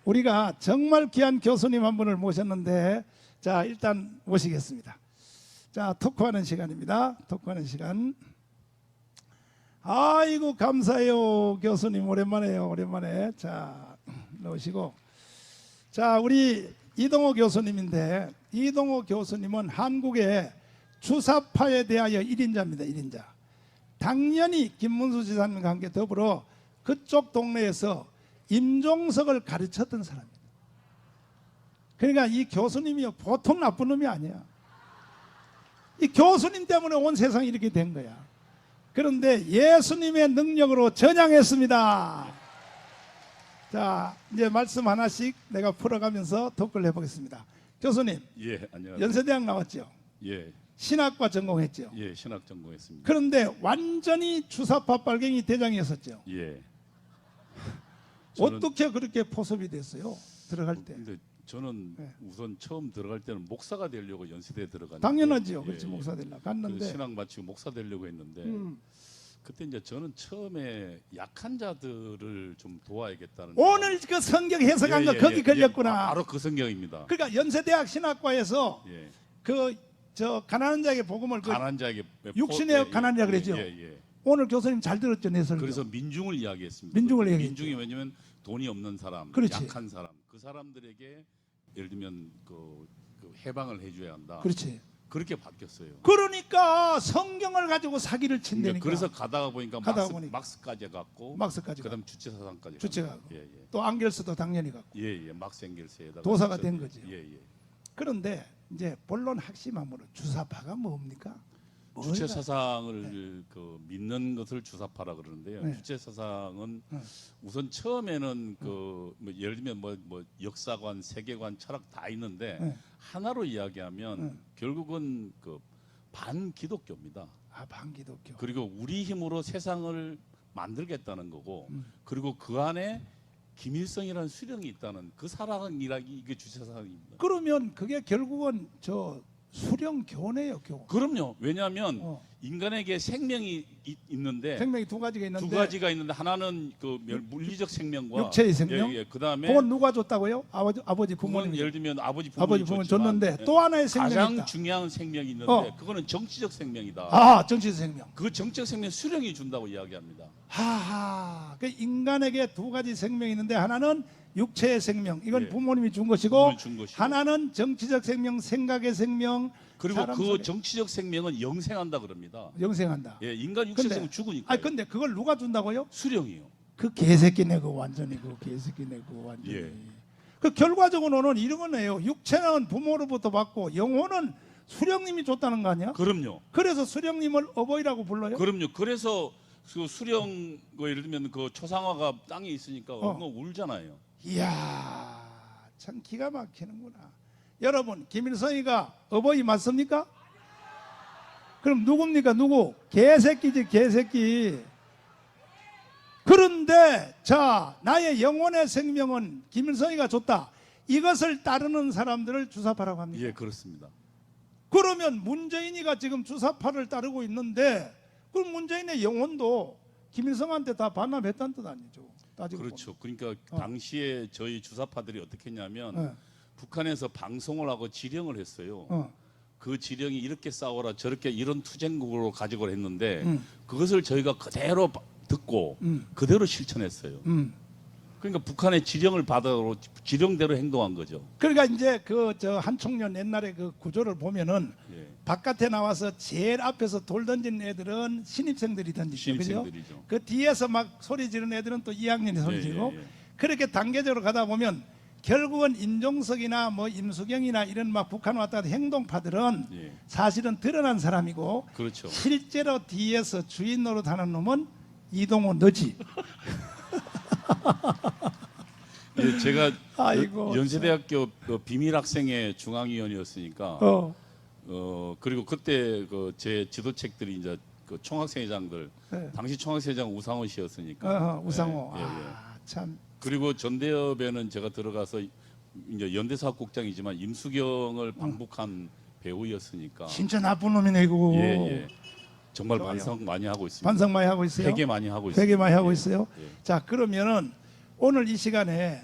우리가 정말 귀한 교수님 한 분을 모셨는데, 자, 일단 모시겠습니다. 자, 토크하는 시간입니다. 토크하는 시간. 아이고 감사해요, 교수님. 오랜만에요, 오랜만에. 자, 넣으시고. 자, 우리 이동호 교수님인데, 이동호 교수님은 한국의 주사파에 대하여 1인자입니다. 1인자. 당연히 김문수 지사님과 함께 더불어 그쪽 동네에서 임종석을 가르쳤던 사람입니다. 그러니까 이 교수님이 보통 나쁜 놈이 아니야. 이 교수님 때문에 온 세상이 이렇게 된 거야. 그런데 예수님의 능력으로 전향했습니다. 자, 이제 말씀 하나씩 내가 풀어가면서 토크를 해보겠습니다. 교수님, 예, 안녕하세요. 연세대학 나왔죠? 예, 신학과 전공했죠? 예, 신학 전공했습니다. 그런데 완전히 주사파 빨갱이 대장이었었죠? 예. 어떻게 그렇게 포섭이 됐어요? 들어갈 때. 근데 저는 네. 우선 처음 들어갈 때는 목사가 되려고 연세대에 들어갔는데, 당연하죠. 예, 그렇지, 예. 목사 되려 그 갔는데. 신학 마치고 목사 되려고 했는데 그때 이제 저는 처음에 약한 자들을 좀 도와야겠다는. 오늘 그 성경 해석한 예, 거 예, 거기 예, 걸렸구나. 바로 그 성경입니다. 그러니까 연세대학 신학과에서 예. 그 저 가난한 자에게 복음을 그 가난한 자에게 육신의 가난한 자 그러죠? 예, 예. 오늘 교수님 잘 들었죠, 내 설교. 그래서 민중을 이야기했습니다. 민중을 얘기했죠. 민중이 왜냐면 돈이 없는 사람, 그렇지. 약한 사람, 그 사람들에게 예를 들면 그 해방을 해줘야 한다. 그렇지. 그렇게 바뀌었어요. 그러니까 성경을 가지고 사기를 친다니까. 그래서 가다가 보니까 막스까지 갔고, 막스까지 그다음 주체사상까지. 주체가 갔고. 예, 예. 또 안겔스도 당연히 갔고. 예, 예. 막스 앵겔스에다가 도사가 저- 된 거죠. 예, 예. 그런데 이제 본론 핵심함으로 주사파가 뭡니까? 주체 사상을 그 믿는 것을 주사파라 그러는데요. 네. 주체 사상은 네. 우선 처음에는 그 뭐 예를 들면 뭐 역사관, 세계관, 철학 다 있는데 네. 하나로 이야기하면 네. 결국은 그 반기독교입니다. 아, 반기독교. 그리고 우리 힘으로 세상을 만들겠다는 거고, 그리고 그 안에 김일성이라는 수령이 있다는 그 사랑이라 이게 주체 사상입니다. 그러면 그게 결국은 저 수령 교네요, 교. 그럼요. 왜냐하면 어. 인간에게 생명이 있는데 생명이 두 가지가 있는데 두 가지가 있는데 하나는 그 물리적 생명과 육체의 생명? 예, 예. 그다음에 그건 누가 줬다고요? 아버지 그건 부모님. 예를 들면 아버지 아버지 부모님 부모님 줬지만, 줬는데 예, 또 하나의 생명이 가장 있다. 중요한 생명이 있는데 그거는 정치적 생명이다. 아, 정치적 생명. 그 정치적 생명 수령이 준다고 이야기합니다. 하하. 그 인간에게 두 가지 생명이 있는데 하나는 육체의 생명. 이건 예. 부모님이 준 것이고, 부모님이 준 것이고. 하나는 정치적 생명, 생각의 생명. 그리고 사람 그 속에 정치적 생명은 영생한다 그럽니다. 영생한다. 예, 인간 육체 근데- 생명 죽으니까. 아니 근데 그걸 누가 준다고요? 수령이요. 그 개새끼네 그 완전히 그 개새끼네 그 완전히. 예. 그 결과적으로는 이런 거네요. 육체는 부모로부터 받고 영혼은 수령님이 줬다는 거 아니야? 그럼요. 그래서 수령님을 어버이라고 불러요? 그럼요. 그래서 그 수령 그 예를 들면 그 초상화가 땅에 있으니까 울잖아요. 이야, 참 기가 막히는구나. 여러분, 김일성이가 어버이 맞습니까? 그럼 누굽니까? 누구? 개새끼지, 개새끼. 그런데 자, 나의 영혼의 생명은 김일성이가 줬다. 이것을 따르는 사람들을 주사파라고 합니다. 예, 그렇습니다. 그러면 문재인이가 지금 주사파를 따르고 있는데, 그럼 문재인의 영혼도 김일성한테 다 반납했다는 뜻 아니죠? 따지고 그렇죠. 그러니까 당시에 저희 주사파들이 어떻게 했냐면 보면. 북한에서 방송을 하고 지령을 했어요. 어. 그 지령이 이렇게 싸워라 저렇게 이런 투쟁국으로 가지고 했는데 음. 그것을 저희가 그대로 듣고 그대로 실천했어요. 그러니까 북한의 지령을 받아로 지령대로 행동한 거죠. 그러니까 이제 그 저 한총련 옛날에 그 구조를 보면은 예. 바깥에 나와서 제일 앞에서 돌 던지는 애들은 신입생들이 던지죠. 그죠? 신입생들이죠. 그 뒤에서 막 소리 지르는 애들은 또 2학년이 소리 예, 지르고 예, 예. 그렇게 단계적으로 가다 보면 결국은 임종석이나 뭐 임수경이나 이런 막 북한 왔다 갔다 행동파들은 예. 사실은 드러난 사람이고 그렇죠. 실제로 뒤에서 주인 노릇하는 놈은 이동호 너지. 예, 제가 아이고, 연세대학교 그 비밀학생회 중앙위원이었으니까 그리고 그때 그 제 지도책들이 이제 그 총학생회장들 네. 당시 총학생회장 우상호 씨였으니까 우상호. 예, 예, 예. 아, 참. 그리고 전대협에는 제가 들어가서 이제 연대사업국장이지만 임수경을 방북한 배우였으니까 진짜 나쁜 놈이네 이거. 예, 예. 정말 좋아요. 반성 많이 하고 있습니다. 반성 많이 하고 있어요. 회개 많이 하고 있습니다. 회개 많이 하고 예, 있어요. 예. 자, 그러면은 오늘 이 시간에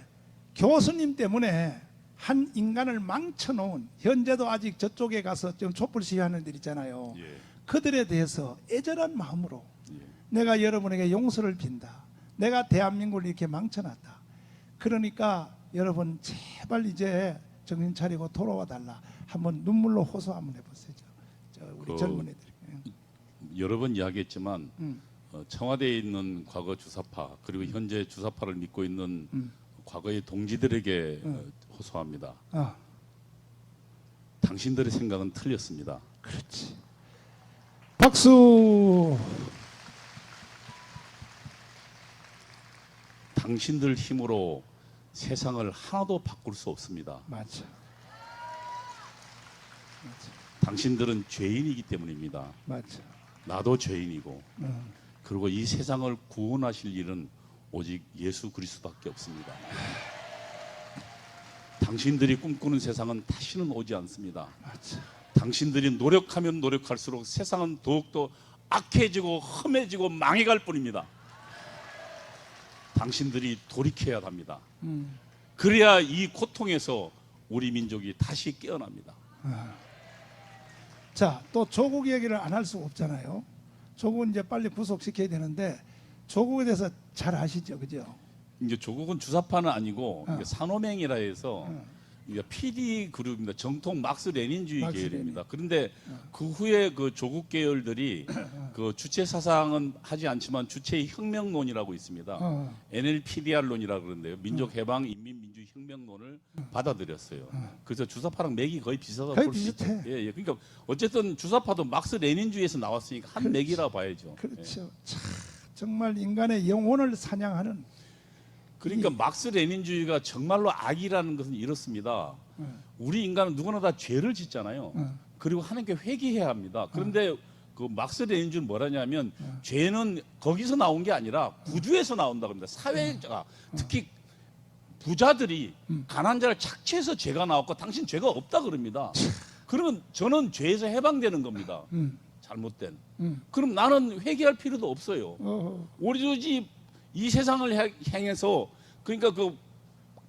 교수님 때문에 한 인간을 망쳐놓은, 현재도 아직 저쪽에 가서 좀 촛불 시위하는 들 있잖아요. 예. 그들에 대해서 애절한 마음으로 예. 내가 여러분에게 용서를 빈다. 내가 대한민국을 이렇게 망쳐놨다. 그러니까 여러분 제발 이제 정신 차리고 돌아와 달라. 한번 눈물로 호소 한번 해보세요. 저 우리 젊은이들. 여러 번 이야기했지만 음. 청와대에 있는 과거 주사파 그리고 현재 주사파를 믿고 있는 음. 과거의 동지들에게 호소합니다. 당신들의 생각은 틀렸습니다. 그렇지. 박수. 당신들 힘으로 세상을 하나도 바꿀 수 없습니다. 맞아. 당신들은 죄인이기 때문입니다. 맞아. 나도 죄인이고 그리고 이 세상을 구원하실 일은 오직 예수 그리스도밖에 없습니다. 당신들이 꿈꾸는 세상은 다시는 오지 않습니다. 맞아. 당신들이 노력하면 노력할수록 세상은 더욱더 악해지고 험해지고 망해갈 뿐입니다. 당신들이 돌이켜야 합니다. 그래야 이 고통에서 우리 민족이 다시 깨어납니다. 자, 또 조국 얘기를 안 할 수가 없잖아요. 조국은 이제 빨리 구속시켜야 되는데 조국에 대해서 잘 아시죠, 그죠? 이제 조국은 주사파는 아니고 이게 산호맹이라 해서 어. 이게 PD 그룹입니다. 정통 막스 레닌주의 막스 계열입니다. 그런데 그 후에 그 조국 계열들이 그 주체 사상은 하지 않지만 주체의 혁명론이라고 있습니다. NLPDR론이라고 그러는데요. 민족 해방 인민민주주의 혁명론을 받아들였어요. 그래서 주사파랑 맥이 거의 비슷하다고 거의 볼 수 있죠. 비슷해. 예, 예. 그러니까 어쨌든 주사파도 막스 레닌주의에서 나왔으니까 한 그렇지. 맥이라 봐야죠. 예. 그렇죠. 참, 정말 인간의 영혼을 사냥하는. 그러니까 막스 레닌주의가 정말로 악이라는 것은 이렇습니다. 우리 인간은 누구나 다 죄를 짓잖아요. 그리고 하나님께 회개해야 합니다. 그런데 그 막스 레닌주의는 뭐라냐면 죄는 거기서 나온 게 아니라 구주에서 나온다고 합니다. 사회가 특히 부자들이 가난한 자를 착취해서 죄가 나왔고 당신 죄가 없다 그럽니다. 그러면 저는 죄에서 해방되는 겁니다. 잘못된. 그럼 나는 회개할 필요도 없어요. 오로지 이 세상을 향해서 그러니까 그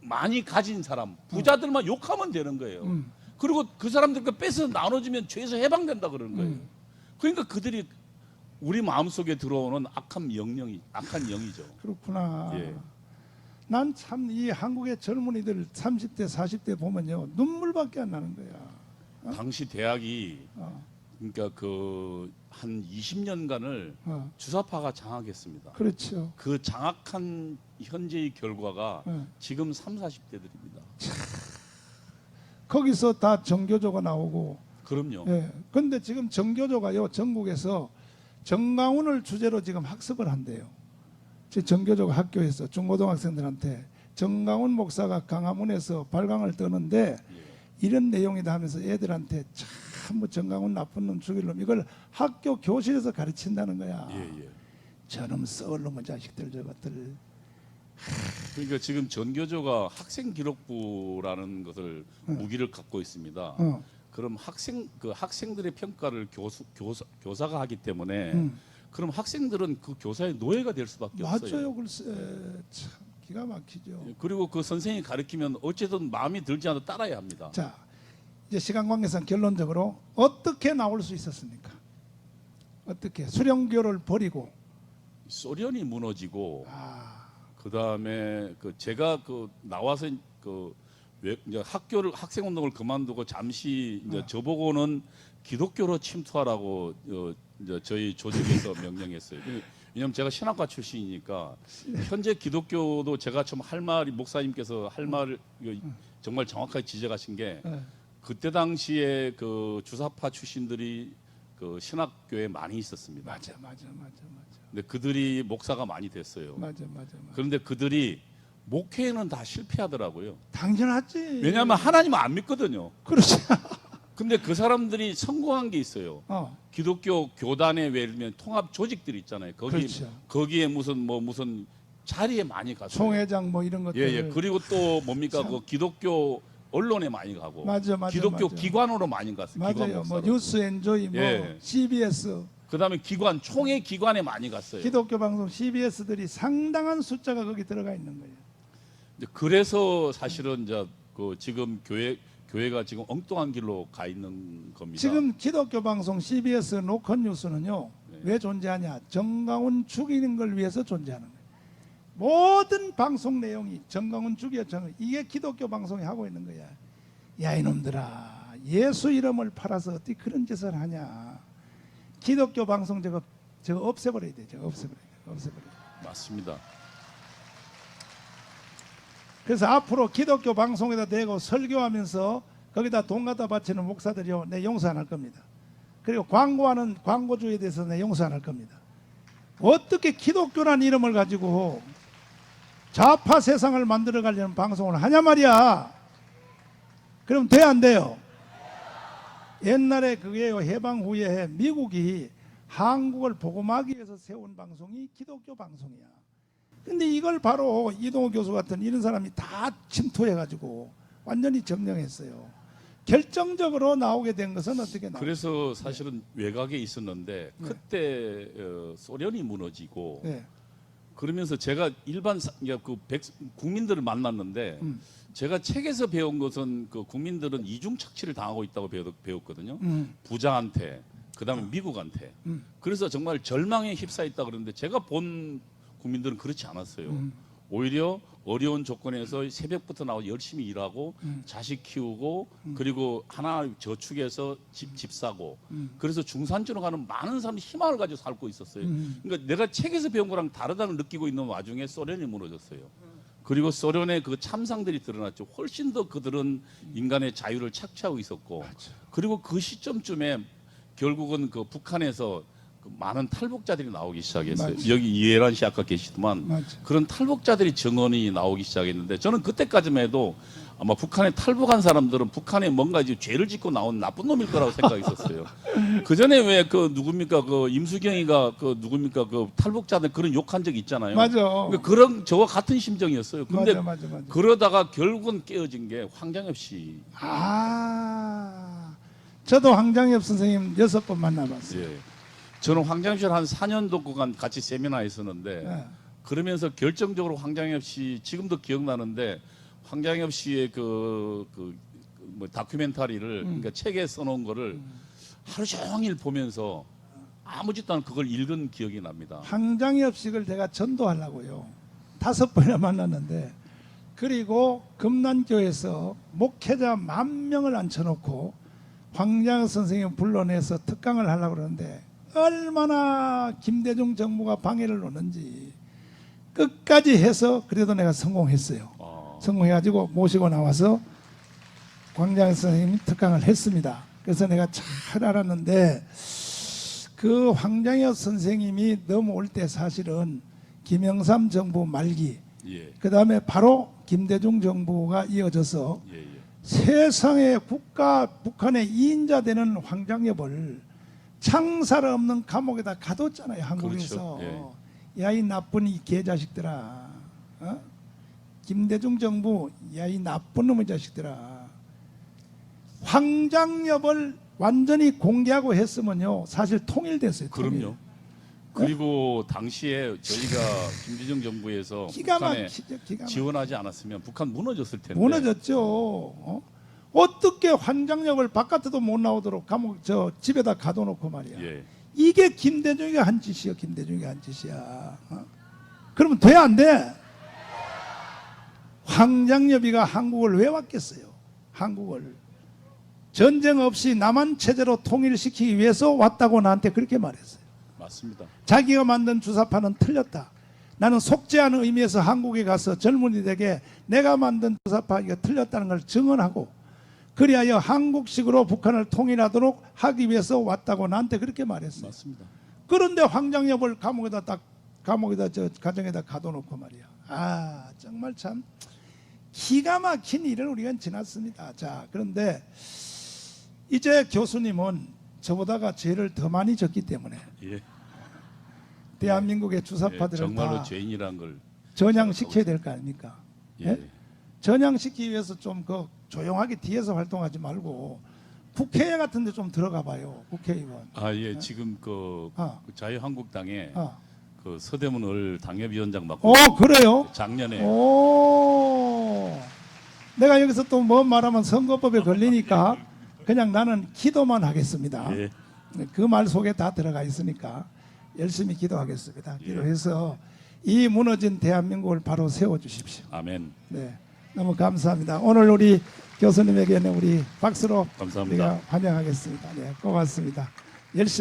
많이 가진 사람 부자들만 욕하면 되는 거예요. 그리고 그 사람들과 뺏어 나눠주면 죄에서 해방된다 그러는 거예요. 그러니까 그들이 우리 마음속에 들어오는 악한 영이죠. 그렇구나. 예. 난 참 이 한국의 젊은이들 30대 40대 보면요 눈물밖에 안 나는 거야. 당시 대학이 어, 그러니까 그 한 20년간을 어, 주사파가 장악했습니다. 그렇죠. 그 장악한 현재의 결과가 지금 30, 40대들입니다. 거기서 다 정교조가 나오고. 그럼요. 예. 근데 지금 정교조가요 전국에서 정강훈을 주제로 지금 학습을 한대요. 제 정교조가 학교에서 중고등학생들한테 정강훈 목사가 강화문에서 발광을 떠는데 이런 내용이다 하면서 애들한테 참뭐 정강훈 나쁜 놈 죽일 놈 이걸 학교 교실에서 가르친다는 거야. 예, 예. 저놈 썩을 놈의 자식들 저것들. 그러니까 지금 전교조가 학생 기록부라는 것을 무기를 갖고 있습니다. 어. 그럼 학생들의 평가를 교사가 하기 때문에 그럼 학생들은 그 교사의 노예가 될 수밖에 없어요. 맞아요, 글쎄 참 기가 막히죠. 그리고 그 선생이 가르치면 어쨌든 마음이 들지 않아도 따라야 합니다. 자, 이제 시간 관계상 결론적으로 어떻게 나올 수 있었습니까? 어떻게 수령교를 버리고 소련이 무너지고 아, 그 다음에 그 제가 그 나와서 그 이제 학생 운동을 그만두고 잠시 이제 저보고는 기독교로 침투하라고 이제 저희 조직에서 명령했어요. 왜냐하면 제가 신학과 출신이니까 현재 기독교도 제가 좀 할 말이 목사님께서 할 말을 정말 정확하게 지적하신 게 예. 그때 당시에 그 주사파 출신들이 그 신학교에 많이 있었습니다. 맞아. 근데 그들이 목사가 많이 됐어요. 맞아. 그런데 그들이 목회에는 다 실패하더라고요. 당연하지. 왜냐하면 하나님은 안 믿거든요. 그렇지. 근데 그 사람들이 성공한 게 있어요. 기독교 교단의 예를 들면 통합 조직들 있잖아요. 그렇죠. 거기에 무슨 자리에 많이 갔어요. 총회장 뭐 이런 것들. 예. 그리고 또 뭡니까 그 기독교 언론에 많이 가고 맞아. 기독교 기관으로 많이 갔어요. 맞아요. 기관 뭐 목사로. 뉴스 엔조이 뭐 예. CBS 그다음에 총회 기관에 많이 갔어요. 기독교 방송 CBS들이 상당한 숫자가 거기 들어가 있는 거예요. 그래서 사실은 이제 그 지금 교회가 지금 엉뚱한 길로 가 있는 겁니다. 지금 기독교 방송 CBS 노컷 뉴스는요. 네. 왜 존재하냐? 정강훈 죽이는 걸 위해서 존재하는 거예요. 모든 방송 내용이 정강훈 죽여 이게 기독교 방송이 하고 있는 거야. 야 이놈들아, 예수 이름을 팔아서 어떻게 그런 짓을 하냐? 기독교 방송 저거 없애버려야 돼. 저거 없애버려야 돼. 맞습니다. 그래서 앞으로 기독교 방송에다 대고 설교하면서 거기다 돈 갖다 바치는 목사들이요, 내 용서 안 할 겁니다. 그리고 광고하는 광고주에 대해서 내 용서 안 할 겁니다. 어떻게 기독교란 이름을 가지고 좌파 세상을 만들어 가려는 방송을 하냐 말이야. 그럼 돼 안 돼요? 옛날에 그게요, 해방 후에 미국이 한국을 복음하기 위해서 세운 방송이 기독교 방송이야. 근데 이걸 바로 이동호 교수 같은 이런 사람이 다 침투해가지고 완전히 점령했어요. 결정적으로 나오게 된 것은 어떻게 나와요? 그래서 사실은 외곽에 있었는데 네. 그때 소련이 무너지고 네. 그러면서 제가 국민들을 만났는데 제가 책에서 배운 것은 그 국민들은 이중 착취를 당하고 있다고 배웠거든요. 부자한테, 그다음에 미국한테. 그래서 정말 절망에 휩싸였다 그러는데 제가 본 국민들은 그렇지 않았어요. 오히려 어려운 조건에서 새벽부터 나와 열심히 일하고 자식 키우고 그리고 하나 저축해서 집 사고 그래서 중산층으로 가는 많은 사람들이 희망을 가지고 살고 있었어요. 그러니까 내가 책에서 배운 거랑 다르다는 느끼고 있는 와중에 소련이 무너졌어요. 그리고 소련의 그 참상들이 드러났죠. 훨씬 더 그들은 인간의 자유를 착취하고 있었고 그리고 그 시점쯤에 결국은 그 북한에서 그 많은 탈북자들이 나오기 시작했어요. 맞지. 여기 이해란 씨 아까 계시더만 맞지. 그런 탈북자들이 증언이 나오기 시작했는데 저는 그때까지만 해도 아마 북한에 탈북한 사람들은 북한에 뭔가 이제 죄를 짓고 나온 나쁜 놈일 거라고 생각했었어요. 그 전에 왜 그 누굽니까 그 임수경이가 그 누굽니까 그 탈북자들 그런 욕한 적 있잖아요. 맞아. 그러니까 그런 저와 같은 심정이었어요. 근데 맞아. 그러다가 결국은 깨어진 게 황장엽 씨. 저도 황장엽 선생님 6번 만나봤어요. 예. 저는 황장엽 씨를 한 4년도 그간 같이 세미나 했었는데 네. 그러면서 결정적으로 황장엽 씨 지금도 기억나는데 황장엽 씨의 뭐 다큐멘터리를 그러니까 책에 써놓은 거를 하루 종일 보면서 아무 짓도 않고 그걸 읽은 기억이 납니다. 황장엽 씨를 제가 전도하려고요. 5번이나 만났는데 그리고 금난교에서 목회자 10,000명을 앉혀놓고 황장엽 선생님 불러내서 특강을 하려고 그러는데 얼마나 김대중 정부가 방해를 놓는지 끝까지 해서 그래도 내가 성공했어요. 성공해가지고 모시고 나와서 황장엽 선생님이 특강을 했습니다. 그래서 내가 잘 알았는데 그 황장엽 선생님이 넘어올 때 사실은 김영삼 정부 말기 예. 그 다음에 바로 김대중 정부가 이어져서 예. 세상의 북한의 2인자 되는 황장엽을 창살 없는 감옥에다 가뒀잖아요. 한국에서. 그렇죠. 야 이 나쁜 이 개자식들아. 김대중 정부 야 이 나쁜 놈의 자식들아. 황장엽을 완전히 공개하고 했으면요. 사실 통일됐어요. 통일. 그럼요. 그리고 당시에 저희가 김대중 정부에서 기가 북한에 막히죠. 기가 막히죠. 지원하지 않았으면 북한 무너졌을 텐데. 무너졌죠. 어떻게 황장엽을 바깥에도 못 나오도록 감옥 집에다 가둬놓고 말이야. 예. 이게 김대중이가 한 짓이요. 김대중이 한 짓이야. 그러면 돼 안 돼? 황장엽이가 한국을 왜 왔겠어요? 한국을 전쟁 없이 남한 체제로 통일시키기 위해서 왔다고 나한테 그렇게 말했어요. 맞습니다. 자기가 만든 주사파는 틀렸다. 나는 속죄하는 의미에서 한국에 가서 젊은이들에게 내가 만든 주사파 이거 틀렸다는 걸 증언하고 그리하여 한국식으로 북한을 통일하도록 하기 위해서 왔다고 나한테 그렇게 말했어요. 맞습니다. 그런데 황장엽을 감옥에다 가정에다 가둬놓고 말이야. 정말 참 기가 막힌 일을 우리가 지났습니다. 자, 그런데 이제 교수님은 저보다가 죄를 더 많이 졌기 때문에 예. 대한민국의 주사파들을 정말로 다 죄인이란 걸 전향시켜야 될 거 아닙니까? 예. 예? 전향시키기 위해서 좀 조용하게 뒤에서 활동하지 말고 국회 같은 데 좀 들어가 봐요. 국회의원. 예. 지금 그 자유한국당에 그 서대문 을 당협위원장 맡고 그래요? 작년에 오. 내가 여기서 또 뭐 말하면 선거법에 걸리니까 그냥 나는 기도만 하겠습니다. 예. 그 말 속에 다 들어가 있으니까 열심히 기도하겠습니다. 기도해서 이 무너진 대한민국을 바로 세워 주십시오. 아멘. 네, 너무 감사합니다. 오늘 우리 교수님에게는 우리 박수로 감사합니다. 우리가 환영하겠습니다. 네, 고맙습니다. 열심히.